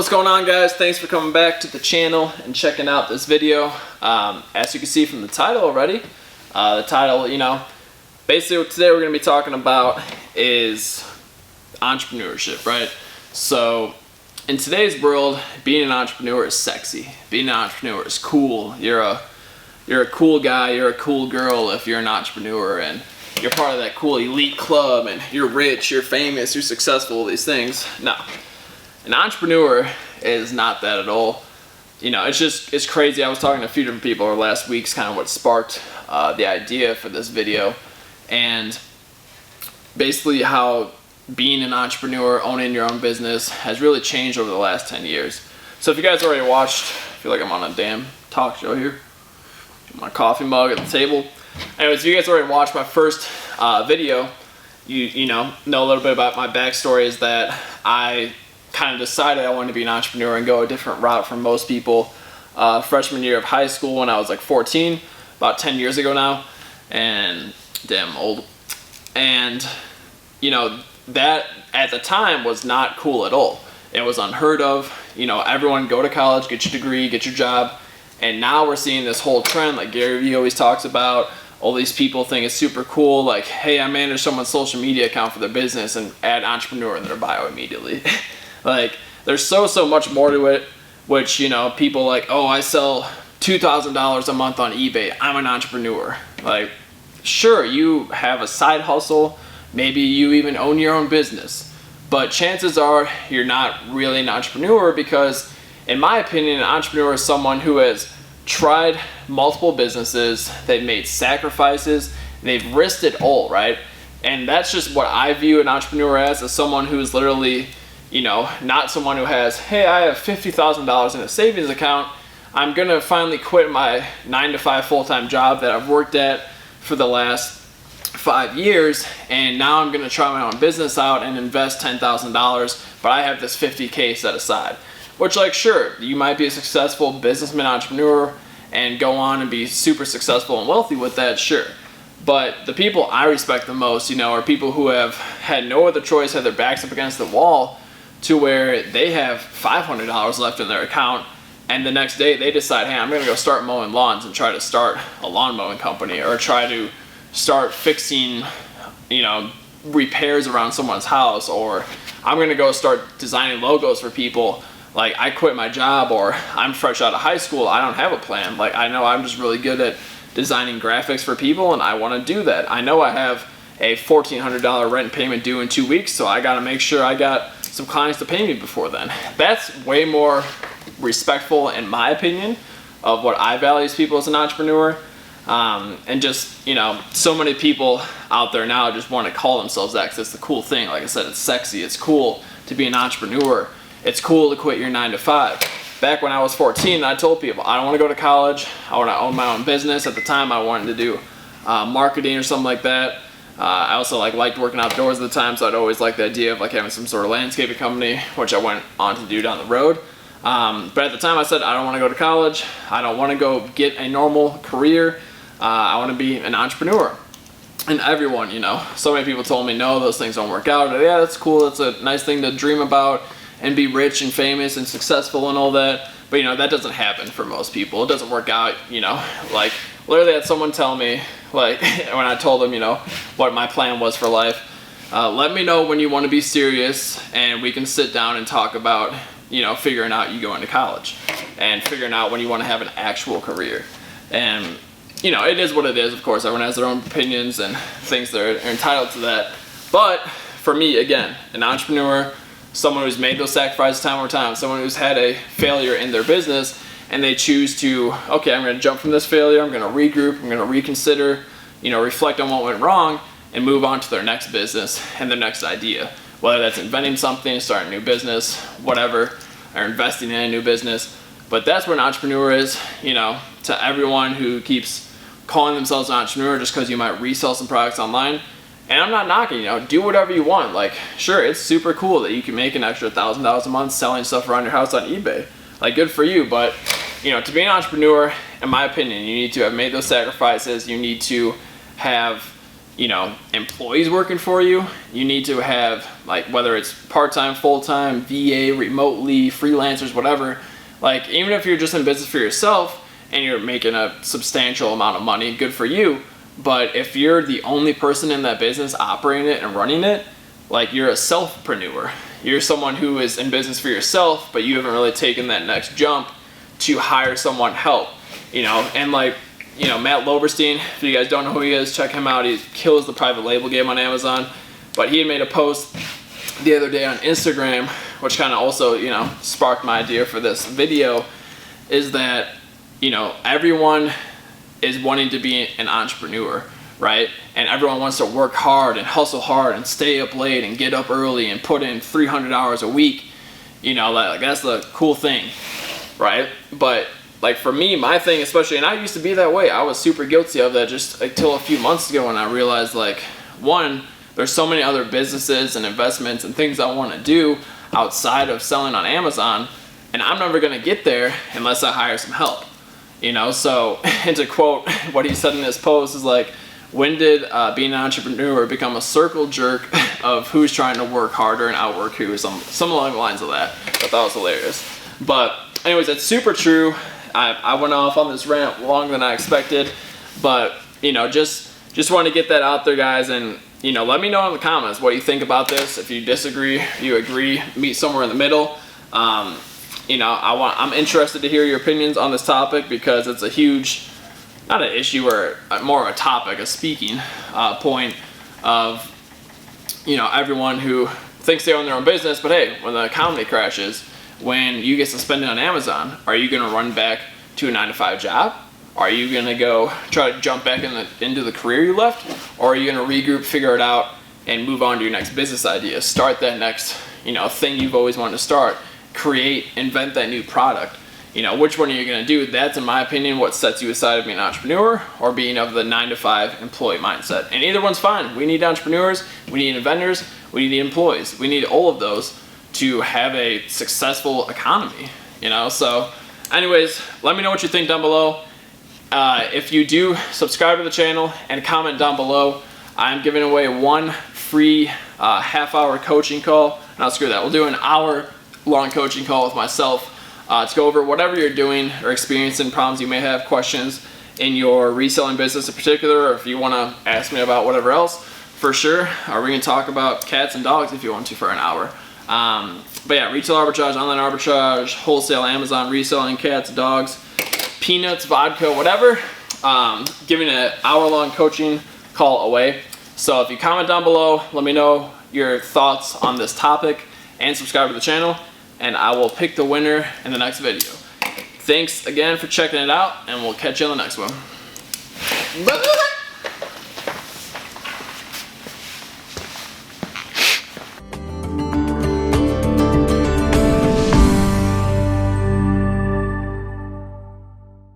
What's going on, guys? Thanks for coming back to the channel and checking out this video. As you can see from the title already, basically what today we're going to be talking about is entrepreneurship, right? So in today's world, being an entrepreneur is sexy. Being an entrepreneur is cool. You're a cool guy, you're a cool girl if you're an entrepreneur, and you're part of that cool elite club, and you're rich, you're famous, you're successful, all these things. No. An entrepreneur is not that at all. You know, it's crazy. I was talking to a few different people over last week's kind of what sparked the idea for this video, and basically how being an entrepreneur, owning your own business has really changed over the last 10 years. So if you guys already watched, I feel like I'm on a damn talk show here. My coffee mug at the table. Anyways, if you guys already watched my first video, you know a little bit about my backstory is that I kind of decided I wanted to be an entrepreneur and go a different route from most people. Freshman year of high school when I was like 14, about 10 years ago now, and damn old. And you know, that at the time was not cool at all. It was unheard of. You know, everyone go to college, get your degree, get your job. And now we're seeing this whole trend like Gary Vee always talks about. All these people think it's super cool, like, hey, I manage someone's social media account for their business, and add entrepreneur in their bio immediately. Like, there's so much more to it, which, you know, people like, oh, I sell $2,000 a month on eBay, I'm an entrepreneur. Like, sure, you have a side hustle, maybe you even own your own business, but chances are you're not really an entrepreneur because, in my opinion, an entrepreneur is someone who has tried multiple businesses, they've made sacrifices, they've risked it all, right? And that's just what I view an entrepreneur as someone who's literally, you know, not someone who has, hey, I have $50,000 in a savings account, I'm gonna finally quit my 9-to-5 full-time job that I've worked at for the last 5 years, and now I'm gonna try my own business out and invest $10,000, but I have this $50K set aside. Which, like, sure, you might be a successful businessman, entrepreneur, and go on and be super successful and wealthy with that, sure. But the people I respect the most, you know, are people who have had no other choice, had their backs up against the wall, to where they have $500 left in their account, and the next day they decide, hey, I'm gonna go start mowing lawns and try to start a lawn mowing company, or try to start fixing, you know, repairs around someone's house, or I'm gonna go start designing logos for people. Like, I quit my job, or I'm fresh out of high school, I don't have a plan. Like, I know I'm just really good at designing graphics for people, and I want to do that. I know I have a $1,400 rent payment due in 2 weeks, so I got to make sure I got some clients to pay me before then. That's way more respectful, in my opinion, of what I value as people as an entrepreneur. And just, you know, so many people out there now just want to call themselves that because it's the cool thing. Like I said, it's sexy, it's cool to be an entrepreneur. It's cool to quit your 9-to-5. Back when I was 14, I told people, I don't want to go to college. I want to own my own business. At the time, I wanted to do marketing or something like that. I also liked working outdoors at the time, so I'd always liked the idea of like having some sort of landscaping company, which I went on to do down the road. But at the time, I said, I don't want to go to college. I don't want to go get a normal career. I want to be an entrepreneur. And everyone, you know, so many people told me, no, those things don't work out. Yeah, that's cool. It's a nice thing to dream about and be rich and famous and successful and all that. But, you know, that doesn't happen for most people. It doesn't work out, you know. Like, literally I had someone tell me, like, when I told them, you know, what my plan was for life, let me know when you want to be serious and we can sit down and talk about, you know, figuring out you going to college and figuring out when you want to have an actual career. And, you know, it is what it is, of course. Everyone has their own opinions and thinks they're entitled to that. But for me, again, an entrepreneur, someone who's made those sacrifices time over time, someone who's had a failure in their business, and they choose to, okay, I'm going to jump from this failure, I'm going to regroup, I'm going to reconsider, you know, reflect on what went wrong, and move on to their next business and their next idea. Whether that's inventing something, starting a new business, whatever, or investing in a new business. But that's what an entrepreneur is, you know, to everyone who keeps calling themselves an entrepreneur just because you might resell some products online. And I'm not knocking, you know, do whatever you want. Like, sure, it's super cool that you can make an extra $1,000 a month selling stuff around your house on eBay. Like, good for you. But, you know, to be an entrepreneur, in my opinion, you need to have made those sacrifices. You need to have, employees working for you. You need to have, like, whether it's part-time, full-time, VA, remotely, freelancers, whatever. Like, even if you're just in business for yourself and you're making a substantial amount of money, good for you. But if you're the only person in that business operating it and running it, like, you're a self-preneur. You're someone who is in business for yourself, but you haven't really taken that next jump to hire someone help, and like, Matt Loberstein, if you guys don't know who he is, check him out. He kills the private label game on Amazon. But he had made a post the other day on Instagram, which kind of also, sparked my idea for this video, is that, everyone is wanting to be an entrepreneur, right? And everyone wants to work hard and hustle hard and stay up late and get up early and put in 300 hours a week. That's the cool thing, right? But like, for me, my thing especially, and I used to be that way, I was super guilty of that just until a few months ago when I realized, like, one, there's so many other businesses and investments and things I want to do outside of selling on Amazon, and I'm never going to get there unless I hire some help, So, and to quote what he said in his post is like, when did being an entrepreneur become a circle jerk of who's trying to work harder and outwork who? Some along the lines of that. I thought that was hilarious. But anyways, that's super true. I went off on this rant longer than I expected, but just want to get that out there, guys, and let me know in the comments what you think about this. If you disagree, you agree, meet somewhere in the middle. I'm interested to hear your opinions on this topic because it's a huge, not an issue or more of a topic, a speaking point of everyone who thinks they own their own business, but hey, when the economy crashes, when you get suspended on Amazon, are you going to run back to a 9-to-5 job? Are you going to go try to jump back into the career you left? Or are you going to regroup, figure it out, and move on to your next business idea? Start that next, thing you've always wanted to start. Create, invent that new product. Which one are you going to do? That's, in my opinion, what sets you aside of being an entrepreneur or being of the 9-to-5 employee mindset. And either one's fine. We need entrepreneurs, we need inventors, we need employees. We need all of those to have a successful economy, So anyways, let me know what you think down below. If you do, subscribe to the channel and comment down below. I'm giving away one free half-hour coaching call. No, screw that. We'll do an hour-long coaching call with myself to go over whatever you're doing or experiencing, problems you may have, questions in your reselling business in particular, or if you want to ask me about whatever else, for sure. Or we can talk about cats and dogs if you want to for an hour. But yeah, retail arbitrage, online arbitrage, wholesale, Amazon, reselling, cats, dogs, peanuts, vodka, whatever. Giving an hour-long coaching call away. So if you comment down below, let me know your thoughts on this topic and subscribe to the channel, and I will pick the winner in the next video. Thanks again for checking it out, and we'll catch you on the next one. Bye.